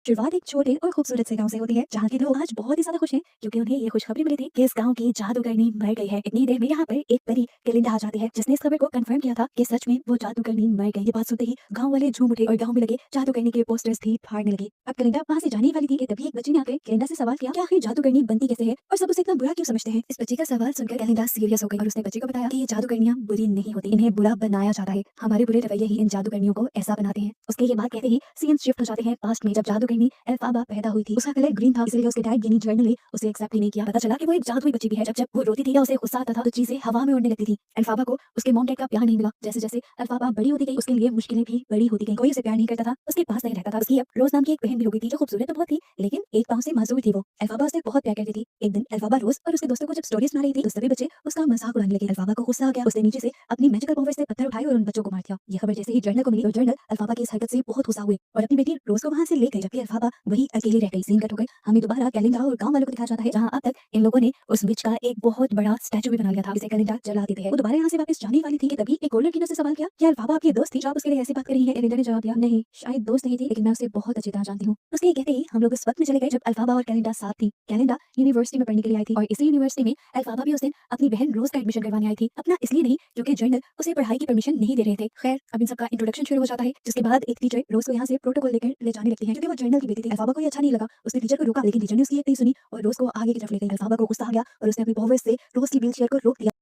शुरुआत एक छोटे और खूबसूरत से गांव से होती है जहाँ के लोग आज बहुत ही ज्यादा खुश हैं क्योंकि उन्हें ये खुशखबरी मिली थी कि इस गांव की जादूगरनी मर गई है। इतनी देर में यहाँ पर एक परी केलिंदा आ जाती है जिसने इस खबर को कंफर्म किया था कि सच में वो जादूगरनी मर गई। ये बात सुनते ही गांव वाले झूम उठे और गांव में लगे जादूगरनी के पोस्टर्स भी फाड़ने लगे। अब केलिंदा वहाँ से जाने वाली थी कि तभी एक बच्चे ने आकर केलिंदा से सवाल किया कि आखिर जादूगरनी बनती कैसे है और सब उसे इतना बुरा क्यों समझते हैं। इस बच्चे का सवाल सुनकर केलिंदा सीरियस हो गई और उसने बच्चे को बताया कि ये जादूगरनियां बुरी नहीं होती, इन्हें बुरा बनाया जाता है। हमारे बुरे रवैये ही इन जादूगरनियों को ऐसा बनाते हैं। उसके ये बात कहते ही सीन्स शिफ्ट हो जाते हैं पास्ट में, जब जादूगरनी एल्फाबा पैदा हुई थी। उसका कलर ग्रीन था, इसलिए उसके डैड यानी जर्नल ने उसे एक्सेप्ट ही नहीं किया। पता चला कि वो एक जादुई बच्ची भी है। जब वो रोती थी या उसे गुस्सा आता था तो चीजें हवा में उड़ने लगती थी। एल्फाबा को उसके मॉम डैड का प्यार नहीं मिला। जैसे जैसे एल्फाबा बड़ी होती गई उसके लिए मुश्किलें भी बड़ी होती गई। कोई उसे प्यार नहीं करता था, उसके पास नहीं रहता था। उसकी अब रोज नाम की एक बहन भी हो गई थी जो खूबसूरत तो बहुत थी लेकिन एक पाँव से मासूम थी। वो एल्फाबा उसे बहुत प्यार करती थी। एक दिन एल्फाबा रोज और उसके दोस्तों को जब स्टोरी सुना रही थी तो सभी बच्चे उसका मजाक उड़ाने लगे। एल्फाबा को गुस्सा आ गया, उसने नीचे से अपनी मैजिकल पावर से पत्थर उठाए और उन बच्चों को मार दिया। ये खबर जैसे ही जर्नल को मिली तो जर्नल एल्फाबा की इस हरकत से बहुत गुस्सा हुए और अपनी बेटी रोज को वहां से ले गई, जबकि एल्फाबा वही अकेली रह गई। सीन कट हो गई। हमें दोबारा कैलेंडर और गांव वालों को दिखाया जाता है जहां अब तक इन लोगों ने उस विच का एक बहुत बड़ा स्टैचू भी बना लिया था जिसे कैलेंडर जला देते हैं। वो दोबारा यहाँ से वापस जाने वाली थी कि तभी एक गोल्डन कीनर से सवाल किया, क्या एल्फाबा आपकी दोस्त थी जो आप उसके लिए ऐसी बात कर रही है? कैलेंडर ने जवाब दिया, नहीं शायद दोस्त नहीं थी लेकिन मैं उसे बहुत अच्छी तरह जानती हूँ। उसके ये कहते ही हम लोग उस वक्त में चले गए जब एल्फाबा और कैलेंडर साथ थी। कैलेंडर यूनिवर्सिटी में पढ़ने के लिए आई थी और इसी यूनिवर्सिटी में एल्फाबा भी उस दिन अपनी बहन रोज का एडमिशन करवाने आई थी। अपना इसलिए नहीं क्योंकि जर्नल उसे पढ़ाई की परमिशन नहीं दे रहे थे। खैर अब इन सबका इंट्रोडक्शन शुरू हो जाता है जिसके बाद एक टीचर रोज को यहाँ से प्रोटोकॉल लेकर ले जाने लगती है क्योंकि वो जर्नल की बेटी थी। एल्फाबा को ये अच्छा नहीं लगा, उसने टीचर को रोका लेकिन टीचर ने उसकी एक नहीं सुनी और रोज को आगे की तरफ ले गई। एल्फाबा को गुस्सा आ गया और उसने अपनी पावर से रोज की व्हीलचेयर को रोक दिया।